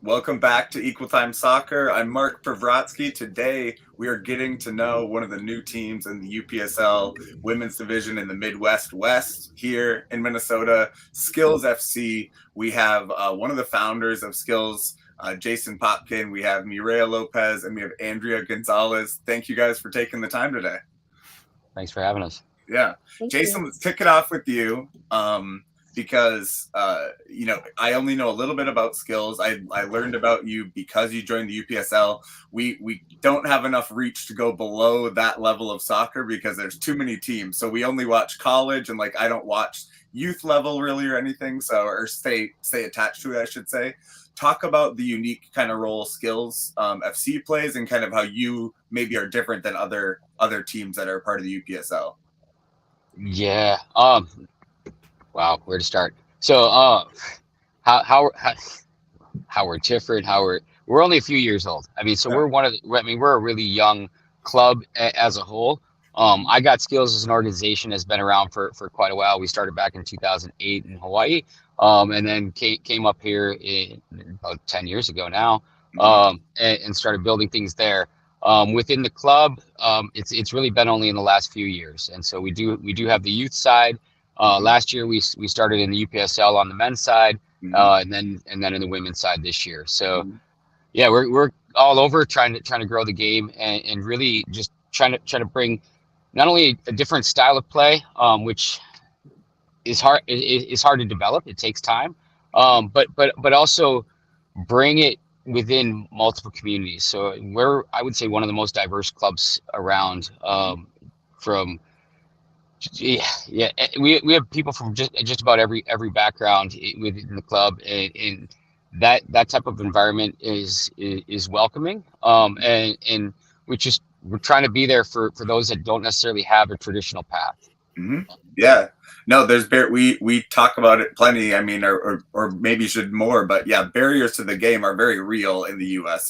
Welcome back to Equal Time Soccer. I'm Mark Pravratsky. Today, we are getting to know one of the new teams in the UPSL women's division in the Midwest West here in Minnesota, Skills FC. We have one of the founders of Skills, Jason Popkin. We have Mireya Lopez, and we have Andrea Gonzalez. Thank you guys for taking the time today. Thanks for having us. Yeah. Jason, let's kick it off with you. Because I only know a little bit about Skills. I learned about you because you joined the UPSL. We don't have enough reach to go below that level of soccer because there's too many teams. So we only watch college, and I don't watch youth level really or anything. Or stay attached to it, I should say. Talk about the unique kind of role Skills FC plays and kind of how you maybe are different than other teams that are part of the UPSL. Yeah. Wow, where to start? So, how we're different? We're only a few years old. I mean, so we're we're a really young club as a whole. I got Skills as an organization has been around for quite a while. We started back in 2008 in Hawaii, and then came up here about 10 years ago now, and started building things there. Within the club, it's really been only in the last few years, and so we do have the youth side. Last year we started in the UPSL on the men's side, and then in the women's side this year. So yeah, we're all over trying to grow the game and really just trying to bring not only a different style of play, which is hard to develop. It takes time, but also bring it within multiple communities. So we're, I would say, one of the most diverse clubs around. From we have people from just about every background within the club, and that type of environment is welcoming. And we're trying to be there for those that don't necessarily have a traditional path. Yeah, no, we talk about it plenty. I mean, or maybe should more, but yeah, barriers to the game are very real in the U.S.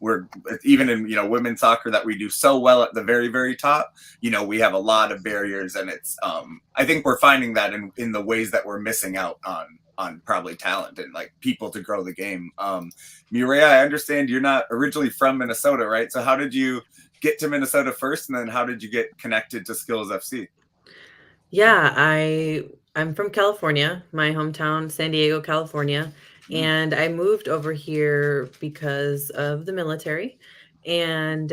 We're even in women's soccer that we do so well at the very, very top. We have a lot of barriers, and it's I think we're finding that in the ways that we're missing out on probably talent and people to grow the game. Mireya, I understand you're not originally from Minnesota, right? So how did you get to Minnesota first, and then how did you get connected to Skills FC? Yeah, I'm from California, my hometown, San Diego, California, and I moved over here because of the military, and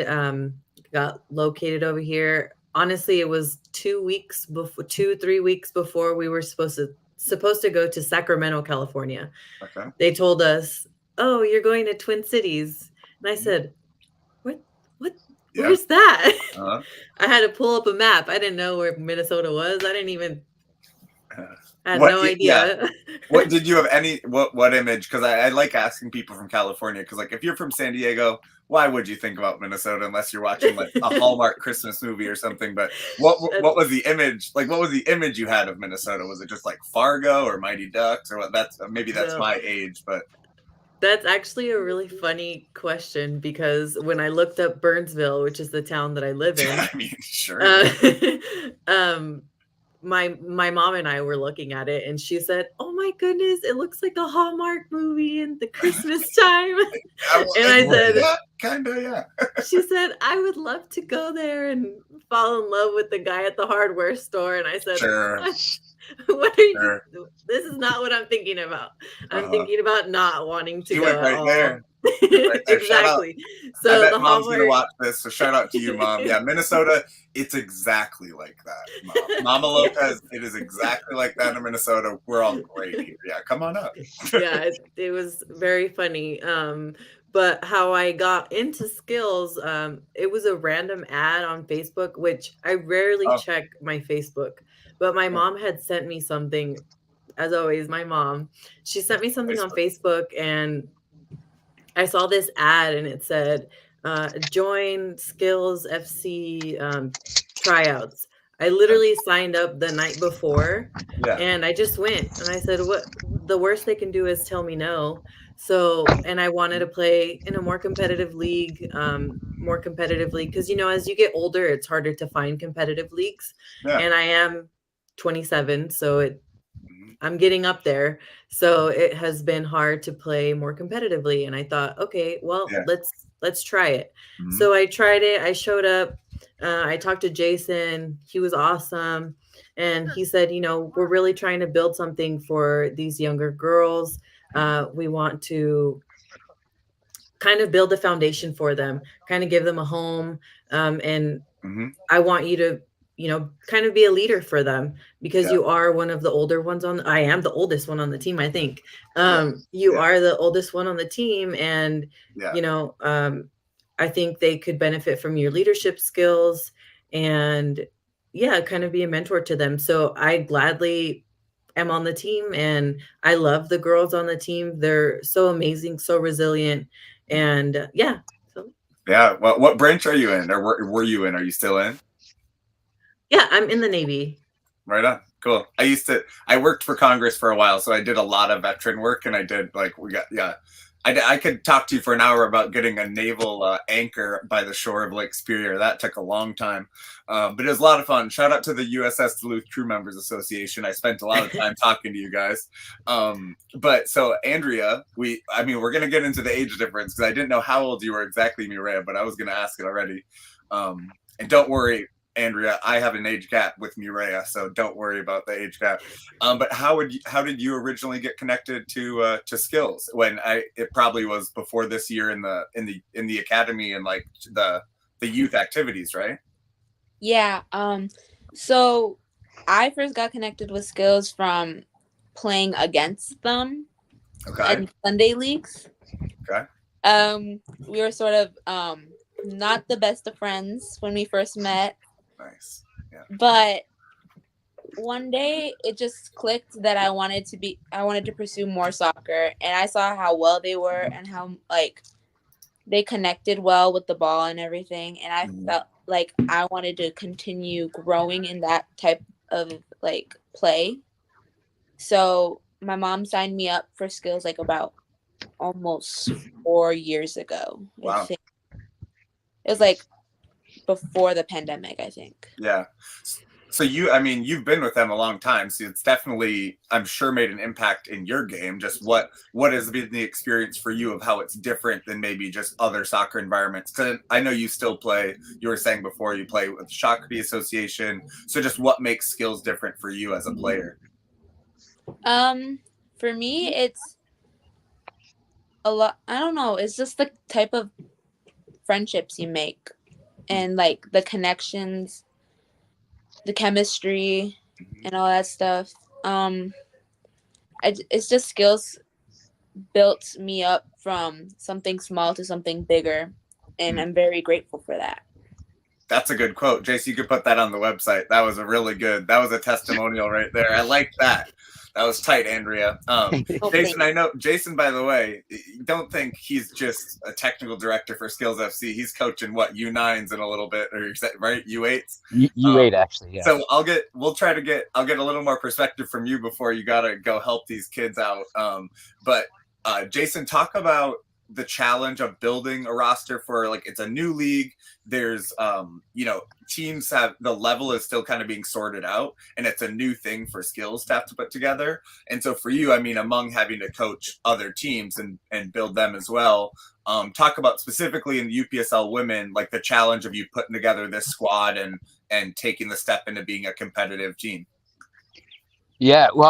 got located over here. Honestly, it was 3 weeks before we were supposed to go to Sacramento, California. Okay. They told us, "Oh, you're going to Twin Cities," and I said, "What? Yeah. Where's that?" I had to pull up a map. I didn't know where Minnesota was. I had no idea. Yeah. What did you have what image? Because I like asking people from California, because if you're from San Diego, why would you think about Minnesota unless you're watching a Hallmark Christmas movie or something? But what was the image? What was the image you had of Minnesota? Was it just Fargo or Mighty Ducks or what? That's my age, but. That's actually a really funny question, because when I looked up Burnsville, which is the town that I live in, I mean, sure. My mom and I were looking at it, and she said, "Oh my goodness, it looks like a Hallmark movie in the Christmas time." And I said, yeah, kind of, yeah. She said, "I would love to go there and fall in love with the guy at the hardware store." And I said, sure. What are you? This is not what I'm thinking about. I'm thinking about not wanting to go right there. Right there. Exactly. So I bet Mom's gonna watch this. So shout out to you, Mom. Yeah, Minnesota. It's exactly like that, Mom. Mama Lopez. It is exactly like that in Minnesota. We're all great here. Yeah, come on up. Yeah, it was very funny. But how I got into Skills, it was a random ad on Facebook, which I rarely check my Facebook. But my mom had sent me something, as always, my mom. She sent me something on Facebook, and I saw this ad, and it said, join Skills FC tryouts. I literally signed up the night before, and I just went. And I said, what? The worst they can do is tell me no. So, and I wanted to play in a more competitive league, because, as you get older, it's harder to find competitive leagues. Yeah. And I am 27, so I'm getting up there. So it has been hard to play more competitively. And I thought, okay, well, Yeah. let's try it. Mhm. So I tried it. I showed up. I talked to Jason. He was awesome. And he said, we're really trying to build something for these younger girls. We want to kind of build a foundation for them, kind of give them a home. And Mhm. I want you to, kind of be a leader for them because Yeah. you are one of the older ones I am the oldest one on the team, I think. Yeah. You Yeah. are the oldest one on the team. And, Yeah. I think they could benefit from your leadership skills and kind of be a mentor to them. So I gladly am on the team and I love the girls on the team. They're so amazing, so resilient. And so Yeah. Well, what branch are you in, or were you in? Are you still in? yeah, I'm in the Navy. Right on. Cool. I worked for Congress for a while, so I did a lot of veteran work, and I did I could talk to you for an hour about getting a naval anchor by the shore of Lake Superior. That took a long time, but it was a lot of fun. Shout out to the USS Duluth Crew Members Association. I spent a lot of time talking to you guys. But so Andrea, we're gonna get into the age difference because I didn't know how old you were exactly, Mireya, but I was gonna ask it already. And don't worry, Andrea, I have an age gap with Mireya, so don't worry about the age gap. But how did you originally get connected to skills? It probably was before this year in the academy and like the youth activities, right? Yeah. So I first got connected with skills from playing against them in Sunday leagues. Okay. We were sort of not the best of friends when we first met. Nice. Yeah. But one day it just clicked that I wanted to pursue more soccer, and I saw how well they were and how like they connected well with the ball and everything, and I felt like I wanted to continue growing in that type of like play. So my mom signed me up for skills like about almost 4 years ago. Wow. I think. It was like before the pandemic, I think. Yeah. So you've been with them a long time, so it's definitely, I'm sure, made an impact in your game. Just what has been the experience for you of how it's different than maybe just other soccer environments? Because I know you still play. You were saying before you play with the Shakopee Association. So just what makes skills different for you as a player? For me, it's a lot. I don't know. It's just the type of friendships you make, and like the connections, the chemistry, and all that stuff. It's just skills built me up from something small to something bigger, and I'm very grateful for that. That's a good quote. Jason, you could put that on the website. That was a testimonial right there. I like that. That was tight, Andrea. Jason, I know Jason, by the way, don't think he's just a technical director for Skills FC. He's coaching U9s in a little bit, or right? U8s? U8 actually, yeah. So I'll get a little more perspective from you before you gotta go help these kids out. But Jason, talk about the challenge of building a roster for, like, it's a new league. There's teams have, the level is still kind of being sorted out, and it's a new thing for skills to have to put together. And so for you, among having to coach other teams and build them as well, talk about specifically in the UPSL women, like the challenge of you putting together this squad and taking the step into being a competitive team. Yeah, well,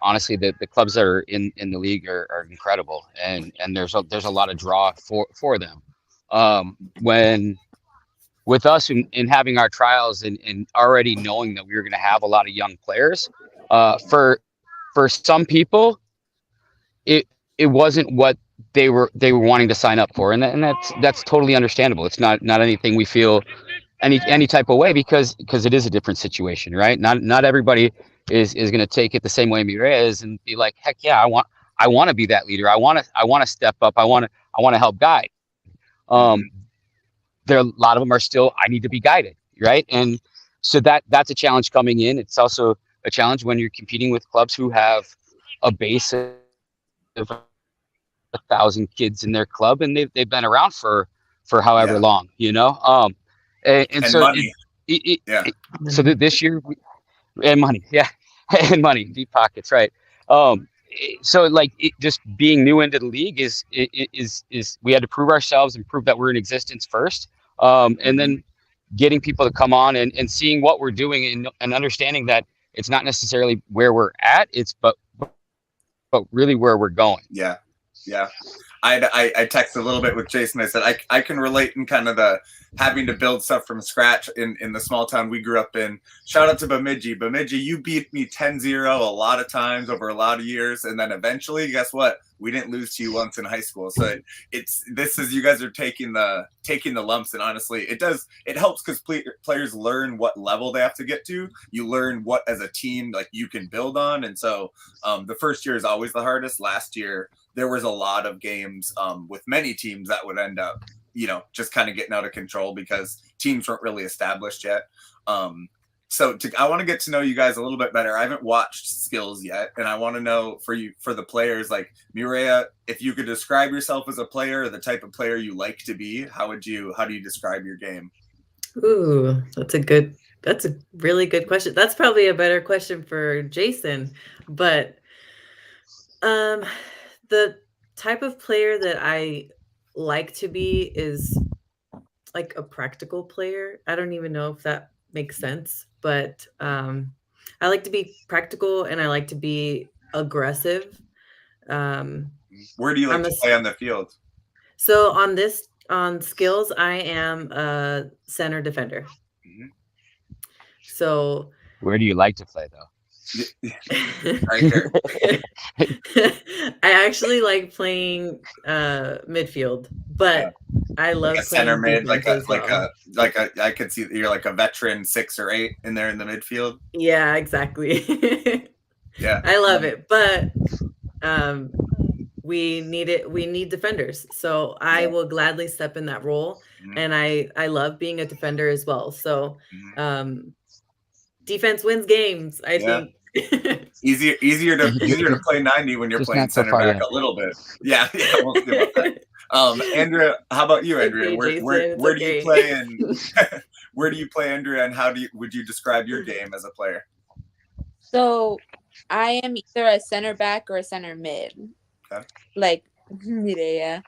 honestly, the clubs that are in the league are incredible, and there's a lot of draw for them. When with us in having our trials and already knowing that we were going to have a lot of young players, for some people, it wasn't what they were wanting to sign up for, and that's totally understandable. It's not anything we feel any type of way, because it is a different situation, right? Not everybody is going to take it the same way Mireya is and be like, heck yeah, I want to be that leader. I want to step up. I want to help guide. There, a lot of them are still, I need to be guided, right? And so that's a challenge coming in. It's also a challenge when you're competing with clubs who have a base of 1,000 kids in their club, and they've been around for however long, and so money. So this year and money, yeah, and money, deep pockets, right? So like just being new into the league is we had to prove ourselves and prove that we're in existence first, and then getting people to come on and seeing what we're doing and understanding that it's not necessarily where we're at, it's but really where we're going. Yeah. I texted a little bit with Jason. I said I can relate in kind of the having to build stuff from scratch in the small town we grew up in. Shout out to Bemidji. Bemidji, you beat me 10-0 a lot of times over a lot of years, and then eventually, guess what? We didn't lose to you once in high school. So you guys are taking the lumps, and honestly, it helps because players learn what level they have to get to. You learn what as a team like you can build on, and so the first year is always the hardest. Last year there was a lot of games with many teams that would end up, just kind of getting out of control because teams weren't really established yet. I want to get to know you guys a little bit better. I haven't watched Skills yet, and I want to know for the players, like Mireya, if you could describe yourself as a player or the type of player you like to be, how do you describe your game? Ooh, that's a really good question. That's probably a better question for Jason, but the type of player that I like to be is like a practical player. I don't even know if that makes sense, but I like to be practical and I like to be aggressive. Where do you like to play on the field? So on Skills, I am a center defender. Mm-hmm. So where do you like to play though? Right here. I actually like playing midfield, but I love like a playing center mid, like a I could see you're like a veteran 6 or 8 in there in the midfield. Yeah, exactly. Yeah, I love it, but we need defenders, so I will gladly step in that role. And I love being a defender as well, so defense wins games, I think. easier to play 90 when you're playing center back a little bit. Yeah, we'll see about that. Andrea, how about you, Andrea? Okay, where do you play, and where do you play, Andrea, and how would you describe your game as a player? So I am either a center back or a center mid, like Mireya.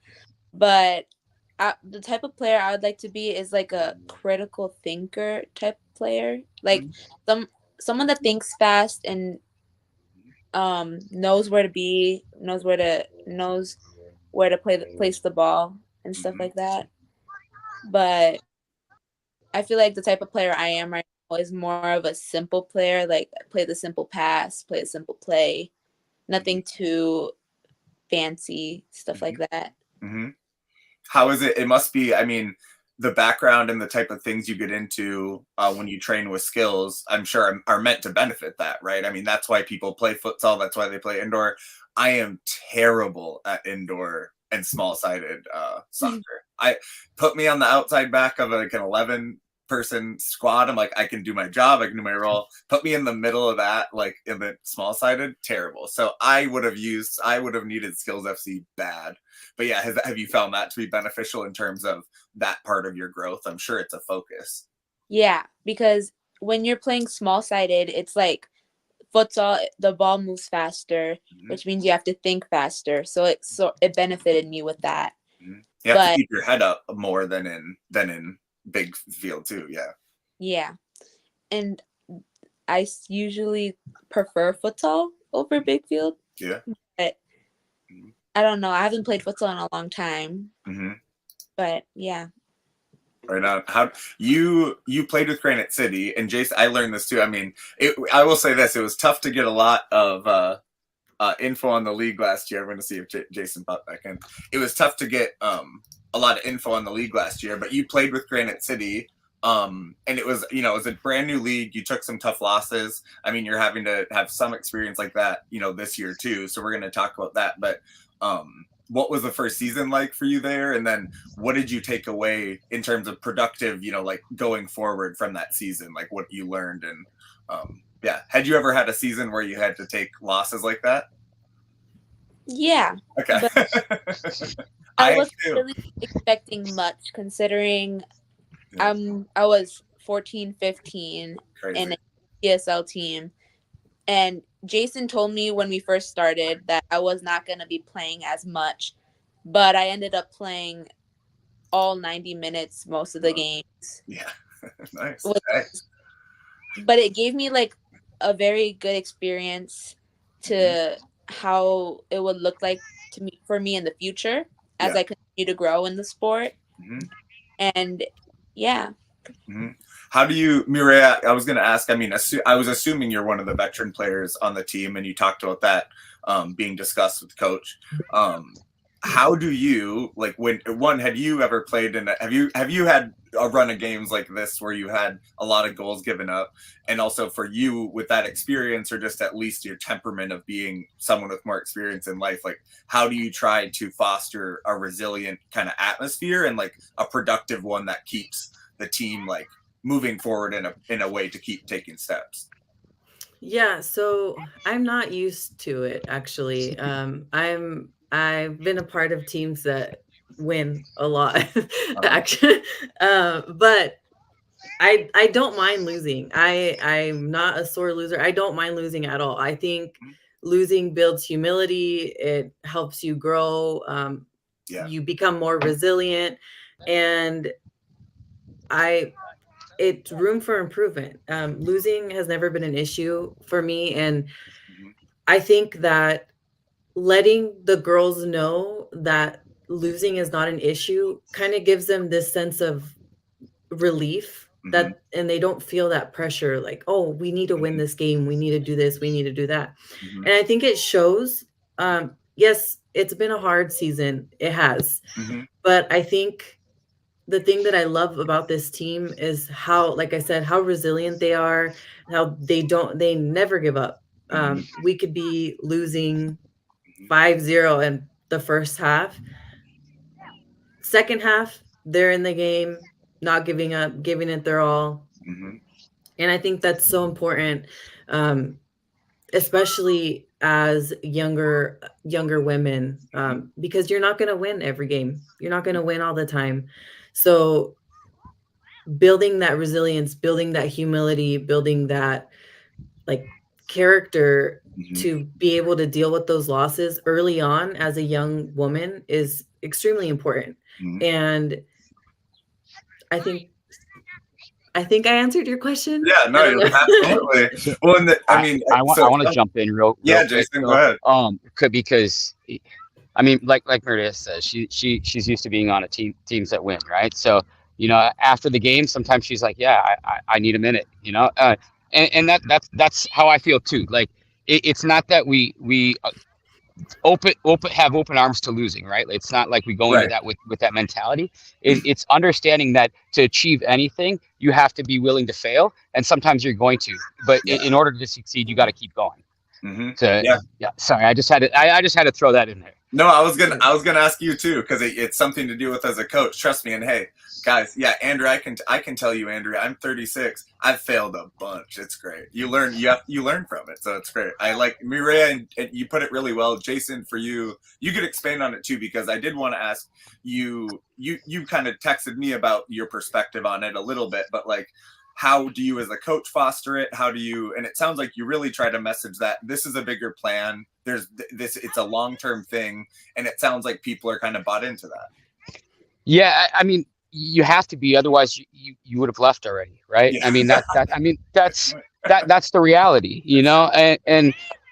But the type of player I would like to be is like a critical thinker type player, like someone that thinks fast and knows where to be, knows where to place the ball and stuff like that. But I feel like the type of player I am right now is more of a simple player, like play the simple pass, play a simple play, nothing too fancy, stuff like that. How is it? It must be, I mean, the background and the type of things you get into when you train with Skills, I'm sure are meant to benefit that, right? I mean, that's why people play futsal. That's why they play indoor. I am terrible at indoor and small-sided soccer. Put me on the outside back of like an 11-person squad. I'm like, I can do my job. I can do my role. Put me in the middle of that, like in the small-sided, terrible. So I would have needed Skills FC bad. But yeah, have you found that to be beneficial in terms of that part of your growth? I'm sure it's a focus. Yeah, because when you're playing small-sided, it's like futsal, the ball moves faster, which means you have to think faster. So it benefited me with that. You have to keep your head up more than in big field too. Yeah. And I usually prefer futsal over big field. Yeah. But I don't know. I haven't played futsal in a long time. But yeah. Right on. How you played with Granite City, and Jason, I learned this too. I mean, I will say this: it was tough to get a lot of info on the league last year. I'm going to see if Jason popped back in. It was tough to get a lot of info on the league last year, but you played with Granite City, and it was a brand new league. You took some tough losses. I mean, you're having to have some experience like that, this year too. So we're going to talk about that, but. What was the first season like for you there? And then what did you take away in terms of productive, like going forward from that season, like what you learned? And had you ever had a season where you had to take losses like that? Yeah. Okay. I wasn't really expecting much considering I was 14, 15 in an UPSL team. And Jason told me when we first started that I was not going to be playing as much, but I ended up playing all 90 minutes most of the games. Yeah. Nice. But it gave me like a very good experience to how it would look like to me for me in the future as I continue to grow in the sport. And yeah. How do you, Mireya, I was going to ask, I mean, I was assuming you're one of the veteran players on the team, and you talked about that being discussed with coach. How do you, like, had you ever played in have you had a run of games like this where you had a lot of goals given up? And also for you with that experience, or just at least your temperament of being someone with more experience in life, like how do you try to foster a resilient kind of atmosphere and like a productive one that keeps the team like moving forward in a way to keep taking steps? Yeah, so I'm not used to it actually. I've been a part of teams that win a lot, actually, but I don't mind losing. I'm not a sore loser. I don't mind losing at all. I think losing builds humility. It helps you grow. You become more resilient, and it's room for improvement. Losing has never been an issue for me, and I think that letting the girls know that losing is not an issue kind of gives them this sense of relief, that and they don't feel that pressure like, oh, we need to win this game, we need to do this, we need to do that. And I think it shows. Yes, it's been a hard season, it has, but I think the thing that I love about this team is how, like I said, how resilient they are, how they never give up. We could be losing 5-0 in the first half. Second half, they're in the game, not giving up, giving it their all. And I think that's so important, especially as younger women, because you're not going to win every game. You're not going to win all the time. So building that resilience, building that humility, building that like character to be able to deal with those losses early on as a young woman is extremely important. And I think I answered your question. Yeah, no, absolutely. Well, I want to jump in real Jason, go ahead. Because I mean, like Mireya says, she's used to being on a teams that win, right? So, after the game, sometimes she's like, yeah, I need a minute, and that's how I feel too. Like it's not that we have open arms to losing, right? It's not like we go into that with that mentality. It's understanding that to achieve anything, you have to be willing to fail, and sometimes you're going to, but in order to succeed, you got to keep going. Sorry, I just had to throw that in there. No, I was gonna ask you too, because it's something to do with as a coach. Trust me. And hey, guys, Andrea, I can tell you, Andrea, I'm 36. I've failed a bunch. It's great. You learn from it, so it's great. I like Mireya, and you put it really well. Jason, for you could expand on it too, because I did want to ask you. You kind of texted me about your perspective on it a little bit, but like, how do you as a coach foster it? How do you, and it sounds like you really try to message that this is a bigger plan. There's this, it's a long-term thing. And it sounds like people are kind of bought into that. Yeah. I mean, you have to be, otherwise you would have left already. Right. Yeah. I mean, that's the reality,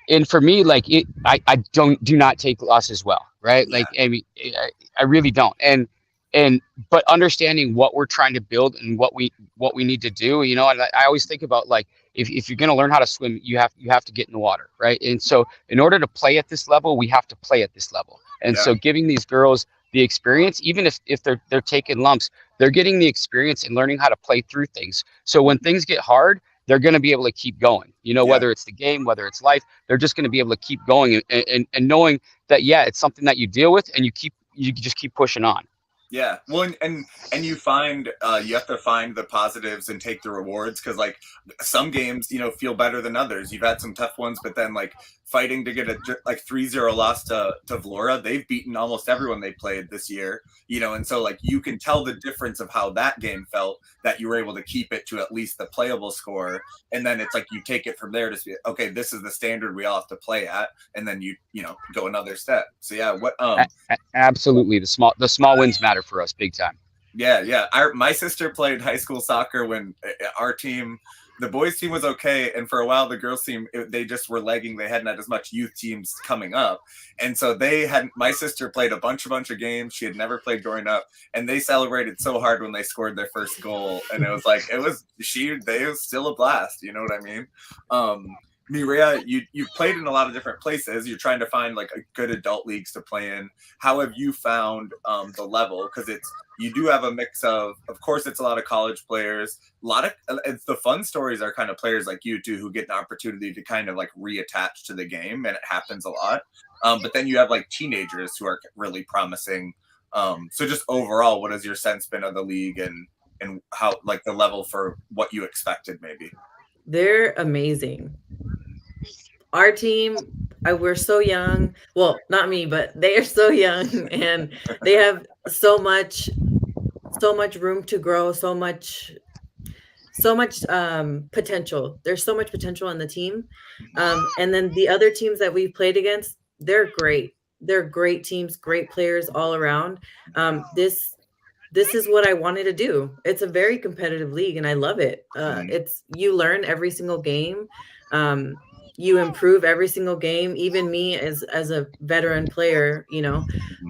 and for me, like I do not take losses well. Right. Yeah. Like, I mean, I really don't. But understanding what we're trying to build and what we need to do, and I always think about, like, if you're going to learn how to swim, you have to get in the water, right? And so in order to play at this level, we have to play at this level. And so giving these girls the experience, even if they're taking lumps, they're getting the experience and learning how to play through things. So when things get hard, they're going to be able to keep going, whether it's the game, whether it's life, they're just going to be able to keep going and knowing that, it's something that you deal with, and you just keep pushing on. Yeah. Well, and you find you have to find the positives and take the rewards, because like some games, feel better than others. You've had some tough ones, but then like fighting to get a like 3-0 loss to Vlora. They've beaten almost everyone they played this year, you know, and so like you can tell the difference of how that game felt, that you were able to keep it to at least the playable score, and then it's like you take it from there to see, okay, this is the standard we all have to play at, and then you know go another step. So yeah, what absolutely, the small wins matter for us big time. Yeah. My sister played high school soccer when our team, the boys team was okay, and for a while the girls team, they just were lagging. They hadn't had as much youth teams coming up, and so my sister played a bunch of games. She had never played growing up, and they celebrated so hard when they scored their first goal, and it was like it was still a blast. You know what I mean? Mireya, you've played in a lot of different places. You're trying to find like a good adult leagues to play in. How have you found the level? Because you do have a mix of course, it's a lot of college players. It's the fun stories are kind of players like you too, who get an opportunity to kind of like reattach to the game, and it happens a lot. But then you have like teenagers who are really promising. So just overall, what has your sense been of the league and how like the level for what you expected maybe? They're amazing. Our team, we're so young. Well, not me, but they are so young, and they have so much room to grow, so much potential. There's so much potential in the team. And then the other teams that we've played against, they're great. They're great teams, great players all around. This is what I wanted to do. It's a very competitive league, and I love it. You learn every single game. You improve every single game. Even me as a veteran player, you know,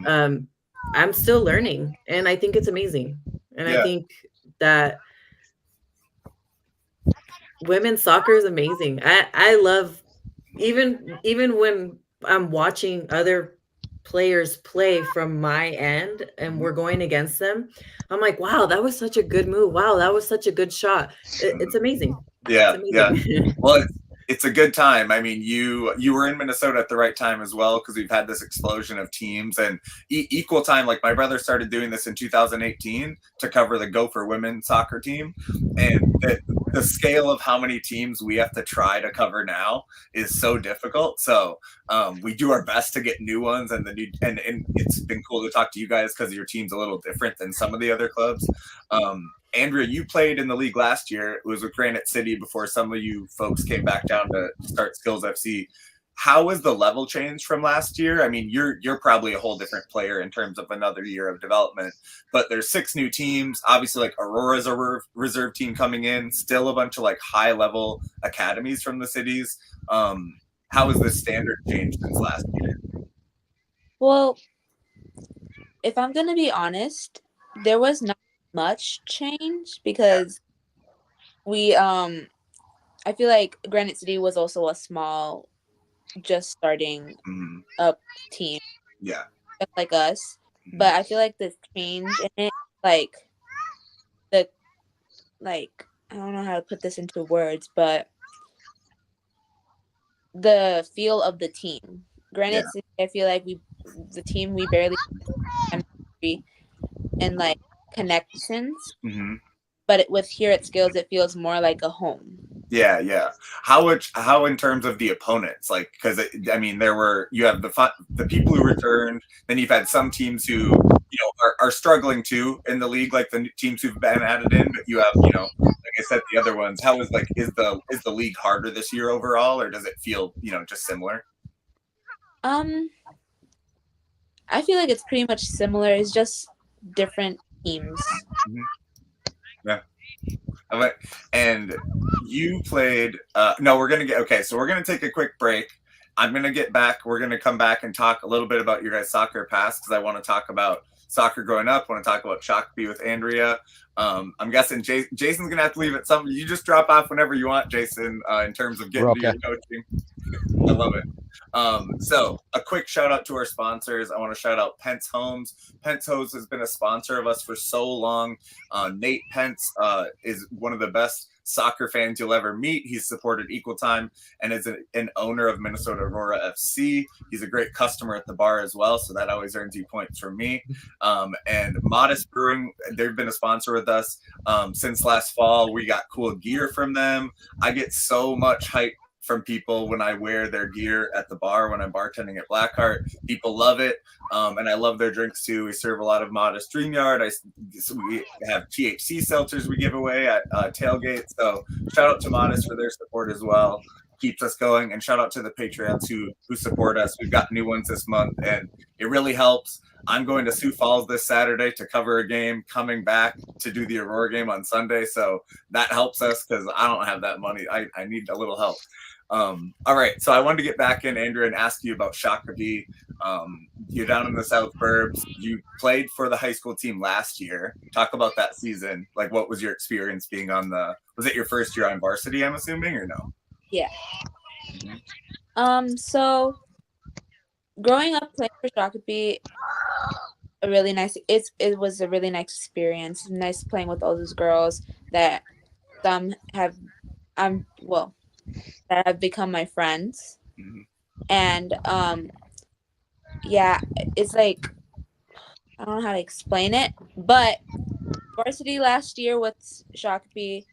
I'm still learning, and I think it's amazing. And I think that women's soccer is amazing. I love even when I'm watching other players play from my end and we're going against them, I'm like, wow, that was such a good move. Wow, that was such a good shot. It's amazing. Yeah, it's amazing. Yeah. Well, it's a good time. I mean, you were in Minnesota at the right time as well, because we've had this explosion of teams and equal time. Like my brother started doing this in 2018 to cover the Gopher women's soccer team, and the scale of how many teams we have to try to cover now is so difficult. So we do our best to get new ones, and it's been cool to talk to you guys because your team's a little different than some of the other clubs. Andrea, you played in the league last year. It was with Granite City before some of you folks came back down to start Skills FC. How has the level changed from last year? I mean, you're probably a whole different player in terms of another year of development, but there's 6 new teams. Obviously, like Aurora's a reserve team coming in, still a bunch of like high level academies from the cities. How has the standard changed since last year? Well, if I'm going to be honest, there was not much change because I feel like Granite City was also a small, just starting up team, just like us. But I feel like the change in it, I don't know how to put this into words, but the feel of the team, Granite City, I feel like we barely and like connections, but with here at Skills, it feels more like a home. Yeah. How in terms of the opponents, like, because I mean, you have the people who returned, then you've had some teams who are struggling too in the league, like the teams who've been added in, but you have like I said, the other ones. How is is the league harder this year overall, or does it feel just similar? I feel like it's pretty much similar. It's just different teams. Yeah. And you played no, we're gonna take a quick break. I'm gonna get back. We're gonna come back and talk a little bit about your guys' soccer past, because I want to talk about soccer growing up. I want to talk about Shakopee with Andrea. I'm guessing Jason's gonna have to leave at some. You just drop off whenever you want, Jason, in terms of getting to your coaching. I love it. So a quick shout out to our sponsors. I want to shout out Pentz Homes. Pentz Homes has been a sponsor of us for so long. Nate Pentz is one of the best soccer fans you'll ever meet. He's supported Equal Time and is an owner of Minnesota Aurora FC. He's a great customer at the bar as well, so that always earns you points from me. And Modist Brewing, they've been a sponsor with us since last fall. We got cool gear from them. I get so much hype from people when I wear their gear at the bar when I'm bartending at Blackheart. People love it, and I love their drinks too. We serve a lot of Modist StreamYard. We have THC seltzers we give away at tailgate. So shout out to Modist for their support as well. Keeps us going, and shout out to the Patreons who support us. We've got new ones this month, and it really helps. I'm going to Sioux Falls this Saturday to cover a game, coming back to do the Aurora game on Sunday. So that helps us because I don't have that money. I need a little help. All right. So I wanted to get back in, Andrea, and ask you about Shakopee. You're down in the South Burbs. You played for the high school team last year. Talk about that season. Like, what was your experience being on was it your first year on varsity, I'm assuming, or no? Yeah. So growing up playing for Shakopee, it was a really nice experience. Nice playing with all those girls that some have that have become my friends. Mm-hmm. And yeah, it's like, I don't know how to explain it, but varsity last year with Shakopee,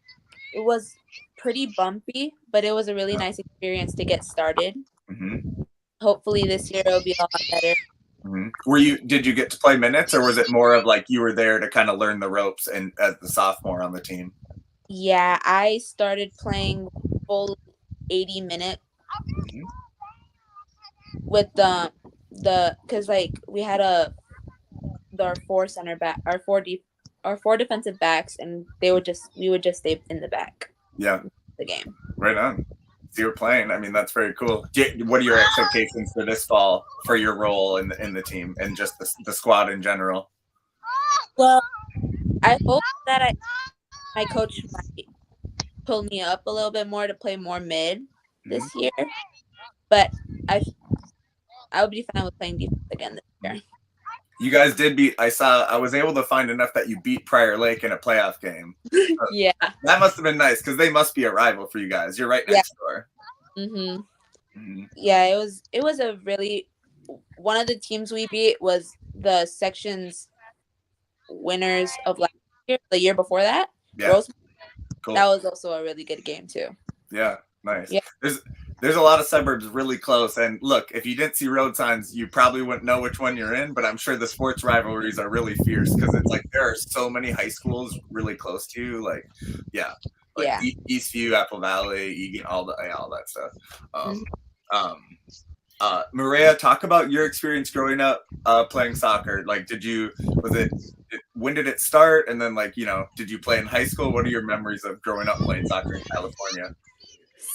it was pretty bumpy, but it was a really nice experience to get started. Mm-hmm. Hopefully this year it'll be a lot better. Mm-hmm. Did you get to play minutes, or was it more of like you were there to kind of learn the ropes and as the sophomore on the team? Yeah, I started playing full 80-minute with because like we had our four defensive backs, and we would just stay in the back. Yeah, the game. Right on. So you're playing. I mean, that's very cool. What are your expectations for this fall for your role in the team and just the squad in general? Well, I hope that my coach might pull me up a little bit more to play more mid this year, but I would be fine with playing defense again this year. You guys did beat. I was able to find enough that you beat Prior Lake in a playoff game. Yeah, that must have been nice because they must be a rival for you guys. You're right next door. Yeah, it was a really, one of the teams we beat was the section's winners of last year, the year before that. Yeah, cool. That was also a really good game too. Yeah, nice. Yeah. There's a lot of suburbs really close, and look, if you didn't see road signs, you probably wouldn't know which one you're in. But I'm sure the sports rivalries are really fierce because it's like there are so many high schools really close to you. Like, Eastview, Apple Valley, Egan, all that stuff. Mireya, talk about your experience growing up playing soccer. Like, when did it start? And then, like, did you play in high school? What are your memories of growing up playing soccer in California?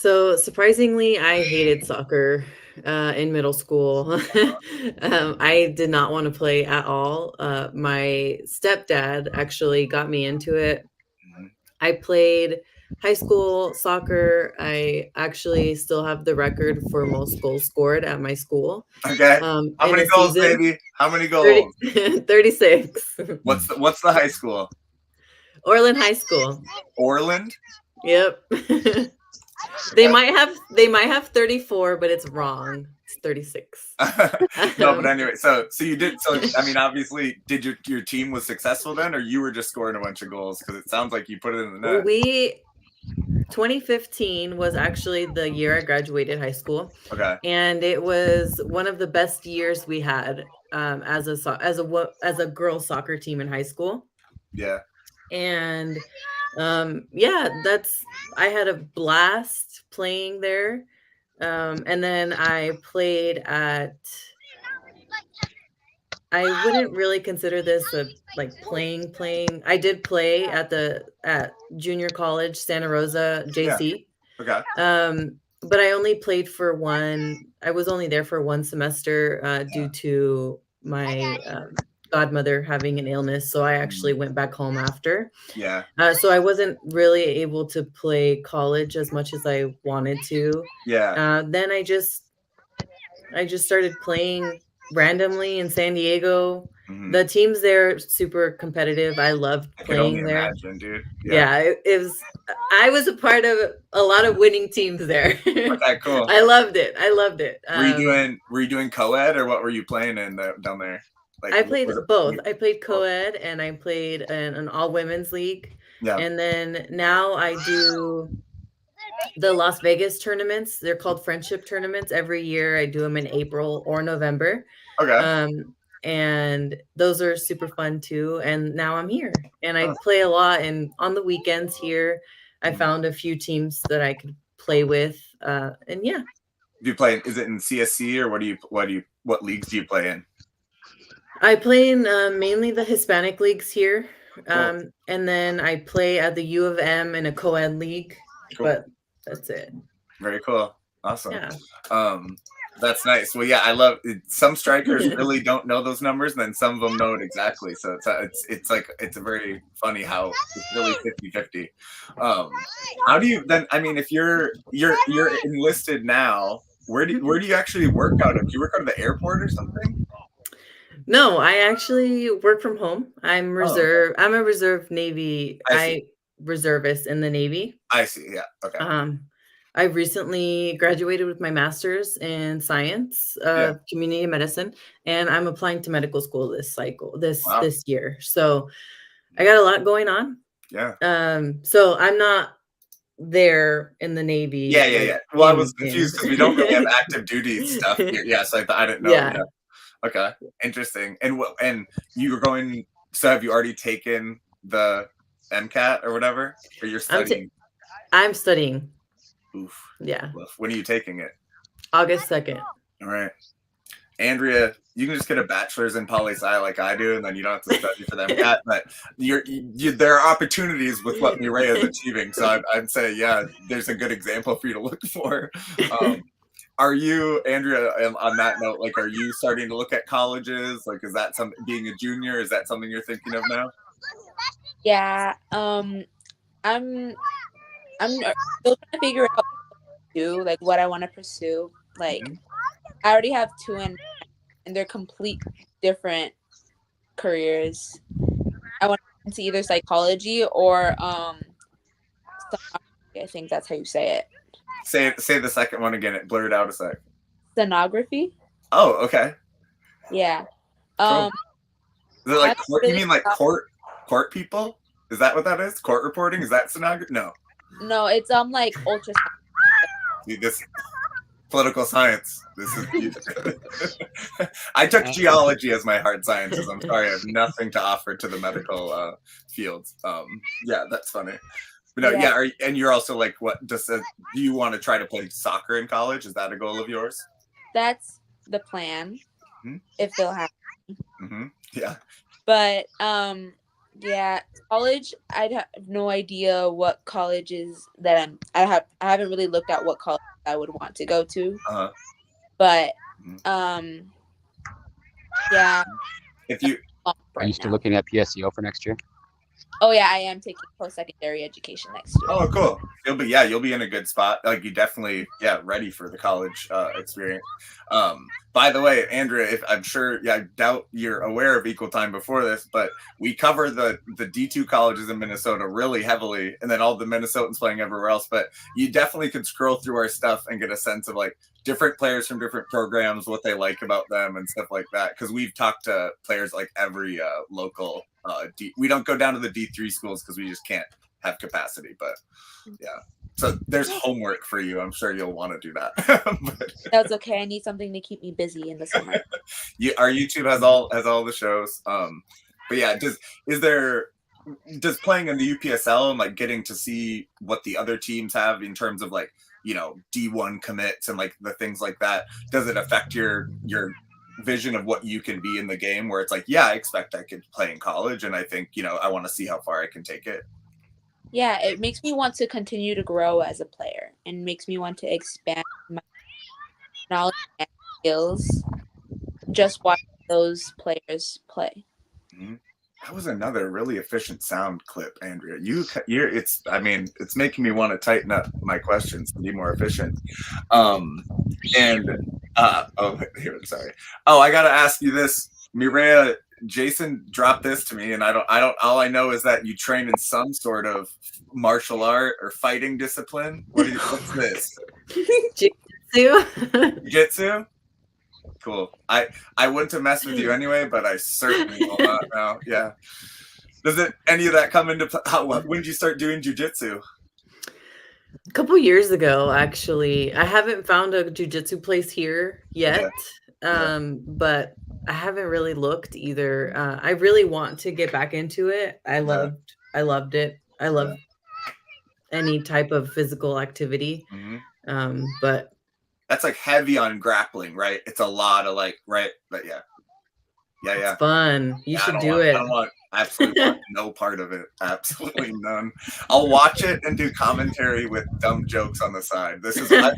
So surprisingly, I hated soccer in middle school. I did not want to play at all. My stepdad actually got me into it. I played high school soccer. I actually still have the record for most goals scored at my school. Okay. How many goals, baby? How many goals? 36. What's the high school? Orland High School. Orland? Yep. They might have 34, but it's wrong. It's 36. No, but anyway, so you did. So I mean, obviously, did your team was successful then, or you were just scoring a bunch of goals? Because it sounds like you put it in the net. 2015 was actually the year I graduated high school. Okay. And it was one of the best years we had as a girls soccer team in high school. Yeah. And I had a blast playing there. And then I played I wouldn't really consider this playing. I did play at junior college, Santa Rosa JC. Yeah. Okay. But I only played I was only there for one semester due to my godmother having an illness, so I actually went back home after. Yeah. So I wasn't really able to play college as much as I wanted to. Yeah. Then I just started playing randomly in San Diego. The teams there are super competitive. I loved playing there. Imagine, dude. Yeah, it was. I was a part of a lot of winning teams there. Okay, cool. I loved it. Were you doing co-ed, or what were you playing in down there? Like, I played both. I played co-ed and I played an all women's league. Yeah. And then now I do the Las Vegas tournaments. They're called friendship tournaments. Every year I do them in April or November. Okay. And those are super fun too. And now I'm here and I play a lot. And on the weekends here, I found a few teams that I could play with. And yeah. Do you play? Is it in CSC or what leagues do you play in? I play in mainly the Hispanic leagues here. Cool. And then I play at the U of M in a co-ed league, but that's it. Very cool. Awesome. Yeah. That's nice. Well, yeah, I love it. Some strikers really don't know those numbers, and then some of them know it exactly. So it's a very funny how it's really 50-50. How do you then? I mean, if you're enlisted now, where do you actually work out of? Do you work out of the airport or something? No, I actually work from home. I'm reserve. I'm a reserve Navy. I reservist in the Navy. I see. Yeah. Okay. I recently graduated with my master's in science, community medicine, and I'm applying to medical school this year. So I got a lot going on. Yeah. So I'm not there in the Navy. Yeah. Well, I was confused because we don't really have active duty stuff here. Yeah, so I didn't know. Yeah. Okay, interesting. And you were going. So have you already taken the MCAT or whatever, or you're studying? I'm studying. Oof. Yeah. When are you taking it? August 2nd. All right. Andrea, you can just get a bachelor's in poli-sci like I do, and then you don't have to study for the MCAT. But there are opportunities with what Mireya is achieving. So I'd say, yeah, there's a good example for you to look for. Are you, Andrea, on that note, like, are you starting to look at colleges? Like, is that something, being a junior, is that something you're thinking of now? Yeah. I'm still trying to figure out what to do, like what I want to pursue. Like I already have two and they're complete different careers. I want to into either psychology or I think that's how you say it. Say the second one again. It blurred out a sec. Stenography. Oh, okay. Yeah. Cool. Is it like court? You mean like court people? Is that what that is? Court reporting? Is that stenography? No. No, it's like ultrasound. See, this political science. This is. I took geology as my hard sciences. I'm sorry, I have nothing to offer to the medical fields. Yeah, that's funny. But no, yeah. And you're also like, what? Do you want to try to play soccer in college? Is that a goal of yours? That's the plan, if they'll have me. Yeah. But yeah, college. I'd have no idea what colleges that I haven't really looked at what college I would want to go to. But yeah. If you are you still looking at PSEO for next year? Oh yeah, I am taking post-secondary education next year. Oh, cool. You'll be in a good spot. Like you definitely, ready for the college experience. By the way, Andrea, I'm sure, I doubt you're aware of Equal Time before this, but we cover the D2 colleges in Minnesota really heavily, and then all the Minnesotans playing everywhere else. But you definitely could scroll through our stuff and get a sense of like different players from different programs, what they like about them, and stuff like that. Because we've talked to players like every local. We don't go down to the D3 schools because we just can't have capacity. But yeah, so there's homework for you. I'm sure you'll want to do that. That's okay. I need something to keep me busy in the summer. Our YouTube has all the shows. But yeah, does playing in the UPSL and like getting to see what the other teams have in terms of like, D1 commits and like the things like that, does it affect your vision of what you can be in the game, where it's like, I expect I could play in college, and I think, I want to see how far I can take it? Yeah, it makes me want to continue to grow as a player and makes me want to expand my knowledge and skills just watching those players play. That was another really efficient sound clip, Andrea. It's making me want to tighten up my questions to be more efficient. Sorry. Oh, I got to ask you this, Mireya. Jason dropped this to me, and I don't. All I know is that you train in some sort of martial art or fighting discipline. What's this? Jiu-jitsu. Cool. I wouldn't have messed with you anyway, but I certainly will not now. Yeah. Does any of that come into when did you start doing jiu-jitsu? A couple years ago, actually. I haven't found a jujitsu place here yet, but I haven't really looked either. I really want to get back into it. I loved it. I love any type of physical activity. But that's like heavy on grappling, right? It's a lot of like, right? But yeah. it's fun. You should do it. I don't want absolutely want no part of it. Absolutely none. I'll watch it and do commentary with dumb jokes on the side. I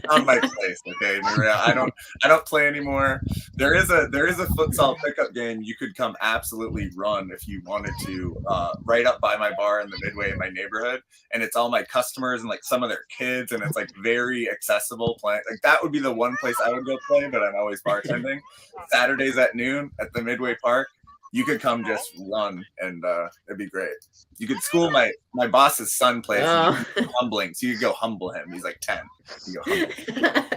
found my place, okay, Mireya. I don't play anymore. There is a futsal pickup game you could come absolutely run if you wanted to, right up by my bar in the Midway in my neighborhood, and it's all my customers and like some of their kids, and it's like very accessible playing. Like that would be the one place I would go play, but I'm always bartending. Saturdays at noon at the Midway Park. You could come just run, and it'd be great. You could school my boss's son plays humbling, so you could go humble him. He's like 10. You go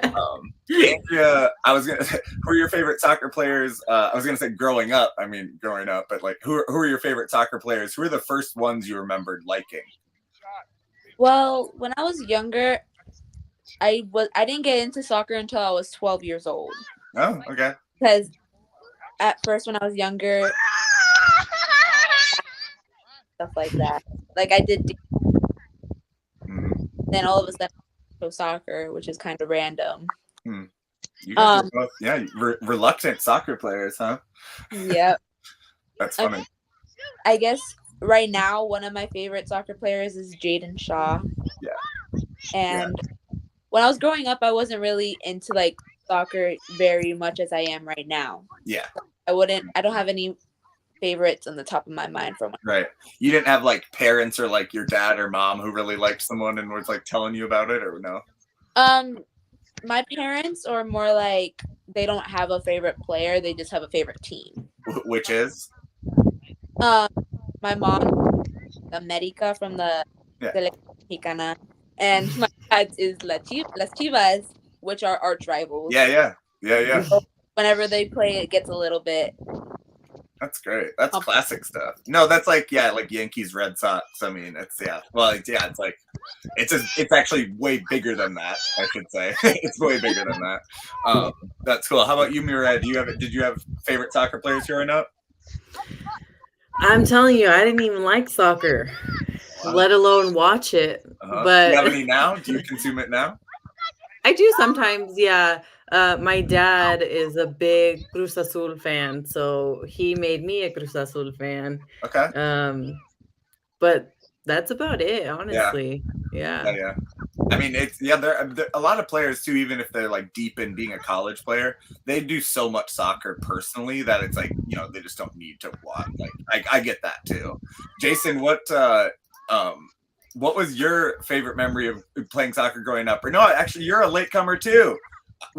humble. Andrea, who are your favorite soccer players? I was gonna say growing up, but like who are your favorite soccer players? Who are the first ones you remembered liking? Well, when I was younger, I didn't get into soccer until I was 12 years old. Oh, okay. Because at first, when I was younger, stuff like that. Like I did. Then all of a sudden, I soccer, which is kind of random. You guys are both, reluctant soccer players, huh? Yep. That's funny. I guess right now, one of my favorite soccer players is Jaden Shaw. Yeah. And when I was growing up, I wasn't really into like soccer very much as I am right now. Yeah. I don't have any favorites on the top of my mind from right. You didn't have like parents or like your dad or mom who really liked someone and was like telling you about it, or no? My parents are more like they don't have a favorite player, they just have a favorite team. Which is? My mom, America from the Mexicana, and my dad is Las Chivas, which are arch rivals. Yeah. So whenever they play, it gets a little bit. That's great. That's classic stuff. No, that's like Yankees, Red Sox. I mean, it's it's like it's actually way bigger than that. I should say it's way bigger than that. That's cool. How about you, Mireya? Did you have favorite soccer players growing up? I'm telling you, I didn't even like soccer, let alone watch it. But do you have any now? Do you consume it now? I do sometimes, yeah. My dad is a big Cruz Azul fan, so he made me a Cruz Azul fan. Okay. But that's about it, honestly. Yeah. I mean, there are a lot of players too, even if they're like deep in being a college player, they do so much soccer personally that it's like, they just don't need to watch. Like I get that too. Jason, what was your favorite memory of playing soccer growing up? Or no, actually, you're a latecomer too.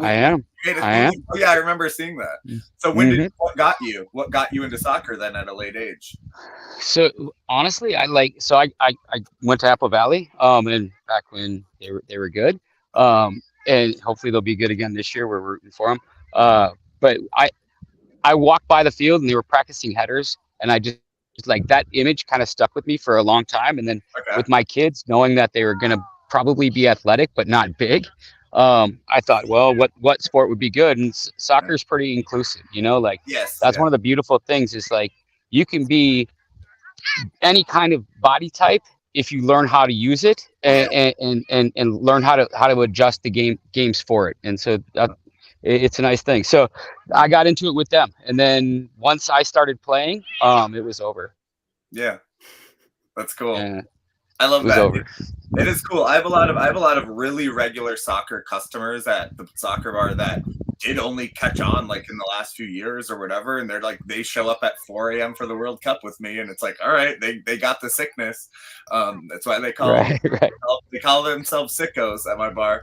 I am. Oh yeah, I remember seeing that. So what got you into soccer then at a late age? So honestly, I went to Apple Valley, and back when they were good, and hopefully they'll be good again this year. We're rooting for them. But I walked by the field and they were practicing headers, and I just like that image kind of stuck with me for a long time. And then with my kids, knowing that they were going to probably be athletic but not big, I thought, well, what sport would be good? And soccer is pretty inclusive, that's one of the beautiful things is like you can be any kind of body type if you learn how to use it and learn how to adjust the games for it. And so it's a nice thing. So I got into it with them, and then once I started playing, it was over. Yeah, that's cool. Yeah. I love that. It is cool. I have a lot of really regular soccer customers at the soccer bar that did only catch on like in the last few years or whatever, and they're like they show up at 4 a.m. for the World Cup with me, and it's like, all right, they got the sickness. That's why they call themselves sickos at my bar.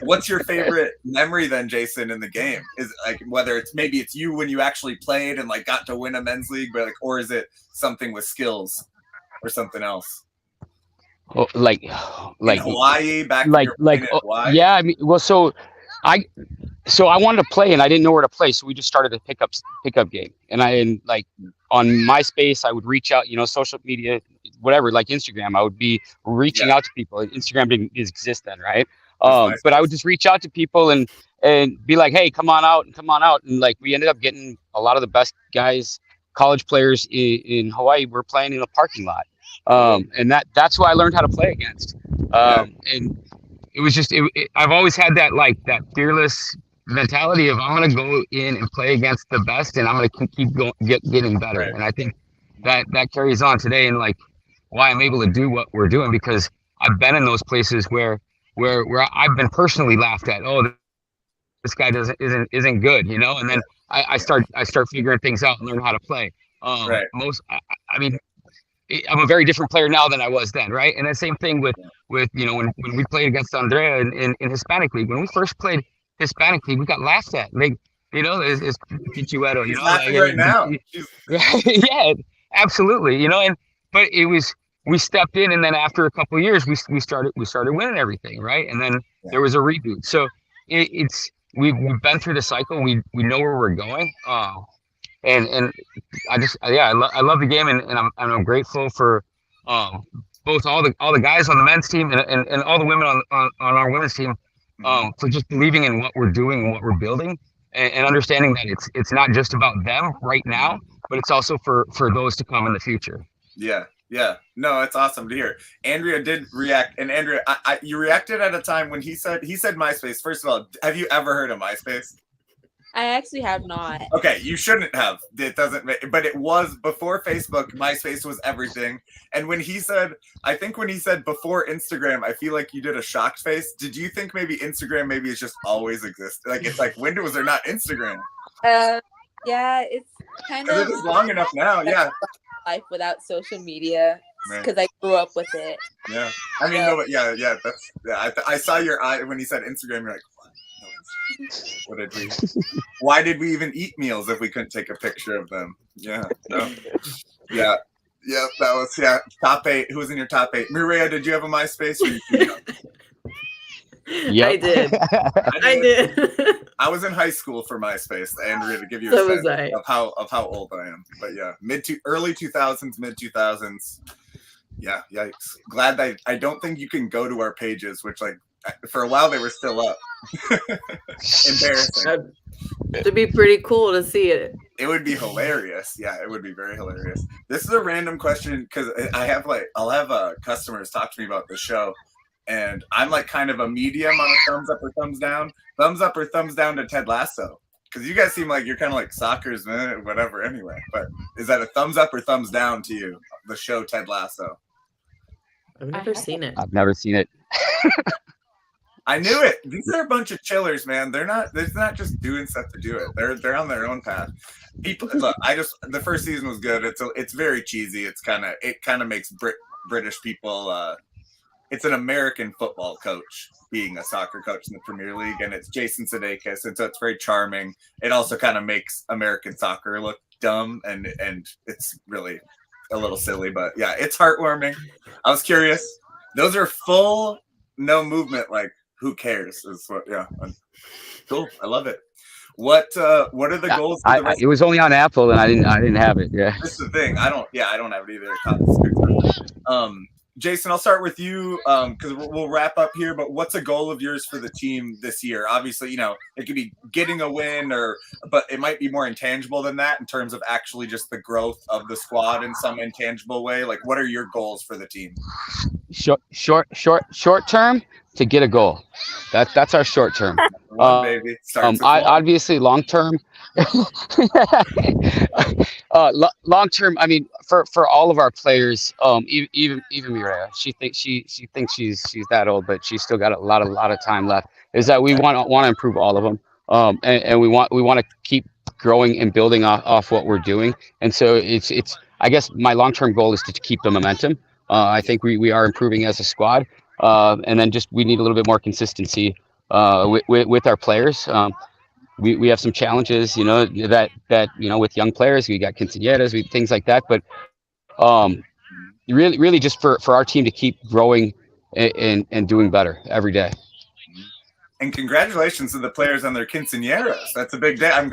What's your favorite memory then, Jason, in the game? Is like whether it's you when you actually played and like got to win a men's league, but or is it something with skills or something else? Oh, like in Hawaii back Hawaii. Yeah, I mean, well, so so I wanted to play and I didn't know where to play. So we just started a pickup game. And like on MySpace, I would reach out, social media, whatever, like Instagram, I would be reaching out to people. Instagram didn't exist then, right? But I would just reach out to people and be like, hey, come on out. And like, we ended up getting a lot of the best guys, college players in Hawaii were playing in the parking lot. And that's who I learned how to play against. And it was just, I've always had that fearless mentality of I'm going to go in and play against the best, and I'm going to keep going, getting better. Right. And I think that carries on today, and like why I'm able to do what we're doing, because I've been in those places where I've been personally laughed at. Oh, this guy isn't good, and then I start figuring things out and learn how to play. Right. I mean, I'm a very different player now than I was then, right? And the same thing with when we played against Andrea in Hispanic League. When we first played Hispanic League, we got laughed at. Like, it's Pichueto, He's laughing right now. Yeah, absolutely. But it was, we stepped in, and then after a couple of years, we started winning everything, right? And then there was a reboot. So we've been through the cycle. We know where we're going. And I love the game, and I'm grateful for both all the guys on the men's team and all the women on our women's team for just believing in what we're doing and what we're building, and understanding that it's not just about them right now, but it's also for those to come in the future. Yeah. No, it's awesome to hear. Andrea did react, and Andrea, you reacted at a time when he said MySpace. First of all, have you ever heard of MySpace? I actually have not. Okay, you shouldn't have. It doesn't, but it was before Facebook. MySpace was everything. And when he said before Instagram, I feel like you did a shocked face. Did you think maybe Instagram is just always exist? Like, it's like, when was there not Instagram? Yeah, it's kind of. It was long enough now. Yeah. Life without social media, because I grew up with it. Yeah, I mean, I saw your eye when he said Instagram. You're like, what did we? Why did we even eat meals if we couldn't take a picture of them? Yeah, no, yeah, that was top 8. Who was in your top 8? Mireya, did you have a MySpace? Yeah, I did. I did. I was in high school for MySpace, Andrea, to give you a sense of how old I am. But yeah, early 2000s, mid 2000s. Yeah, yikes. Glad that I don't think you can go to our pages, which for a while they were still up. Embarrassing. It'd be pretty cool to see it. It would be hilarious. Yeah, it would be very hilarious. This is a random question, because I'll have customers talk to me about the show. And I'm like kind of a medium on a thumbs up or thumbs down. Thumbs up or thumbs down to Ted Lasso. Because you guys seem like you're kind of like soccer's, man, whatever anyway. But is that a thumbs up or thumbs down to you, the show Ted Lasso? I've never seen it. I've never seen it. I knew it. These are a bunch of chillers, man. They're not just doing stuff to do it. They're on their own path. People, look, the first season was good. It's very cheesy. It kind of makes British people. It's an American football coach being a soccer coach in the Premier League, and it's Jason Sudeikis, and so it's very charming. It also kind of makes American soccer look dumb, and it's really a little silly, but yeah, it's heartwarming. I was curious. Those are full, no movement. Like, who cares? Is what? Yeah, cool. I love it. What are the goals? It was only on Apple, and I didn't have it. Yeah, this is the thing. I don't have it either. Jason, I'll start with you because we'll wrap up here. But what's a goal of yours for the team this year? Obviously, it could be getting a win, but it might be more intangible than that in terms of actually just the growth of the squad in some intangible way. Like, what are your goals for the team? Short term, to get a goal. That's our short term. Baby. Obviously, long term. Long term, I mean, for all of our players, even Mireya, she thinks she's that old, but she's still got a lot of time left. Is that we want to improve all of them, and we want to keep growing and building off what we're doing. And so it's I guess my long term goal is to keep the momentum. I think we are improving as a squad, and then just we need a little bit more consistency with our players. We have some challenges, that with young players, we got quinceañeras, things like that. But really just for our team to keep growing and doing better every day. And congratulations to the players on their quinceañeras. That's a big day. I'm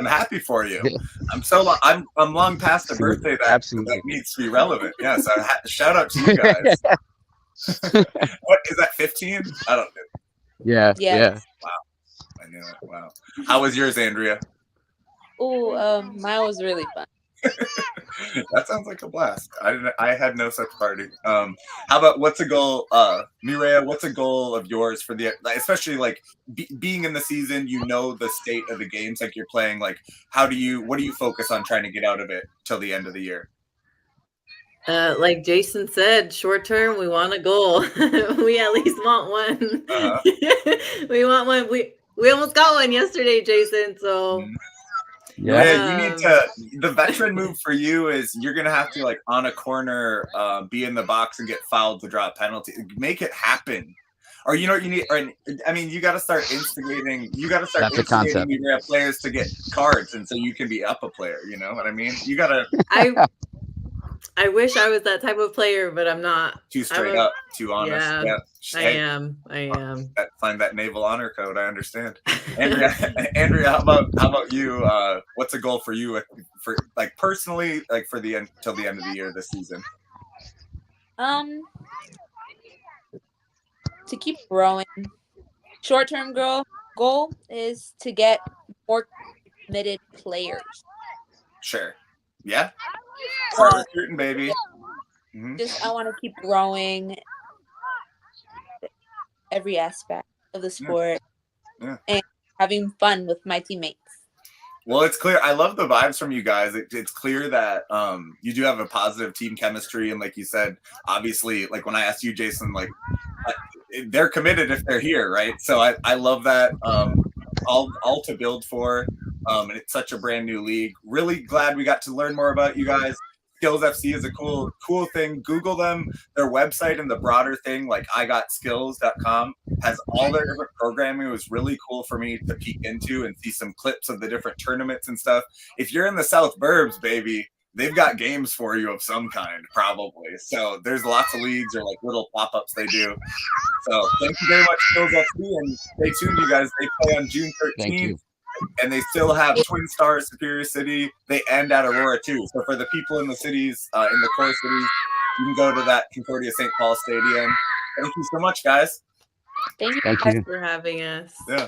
happy for you. I'm long past the birthday that needs to be relevant. Yeah, so shout out to you guys. What is that? 15? I don't know. Yeah. Wow, I knew it. Wow. How was yours, Andrea? Mine was really fun. That sounds like a blast. I had no such party. How about what's a goal, Mireya? What's a goal of yours for especially like being in the season? You know the state of the games like you're playing. Like, what do you focus on trying to get out of it till the end of the year? Like Jason said, short term, we want a goal. We at least want one. We want one. We almost got one yesterday, Jason. So. Yeah, you need to. The veteran move for you is you're gonna have to like on a corner, be in the box and get fouled to draw a penalty. Make it happen, or you know what you need. Or I mean, you got to start instigating. You got to start instigating your players to get cards, and so you can be up a player. You know what I mean? You gotta. I wish I was that type of player, but I'm not. Too straight up, too honest. Yeah, I am. Find that naval honor code. I understand. Andrea, how about you? What's a goal for you for like personally, like for the end till the end of the year this season? To keep growing. Short-term goal is to get more committed players. Sure. Yeah. Start recruiting, baby. Just I want to keep growing every aspect of the sport and having fun with my teammates. Well, it's clear. I love the vibes from you guys. It's clear that you do have a positive team chemistry, and like you said, obviously, like when I asked you, Jason, like they're committed if they're here, right? So I love that. All to build for. And it's such a brand new league. Really glad we got to learn more about you guys. Skills FC is a cool thing. Google them. Their website and the broader thing, like igotskills.com, has all their different programming. It was really cool for me to peek into and see some clips of the different tournaments and stuff. If you're in the South Burbs, baby, they've got games for you of some kind, probably. So there's lots of leagues or like little pop-ups they do. So thank you very much, Skills FC, and stay tuned, you guys. They play on June 13th. Thank you. And they still have Twin Stars, Superior City. They end at Aurora too. So for the people in the cities, in the core cities, you can go to that Concordia St. Paul Stadium. Thank you so much, guys. Thank you for having us. Yeah.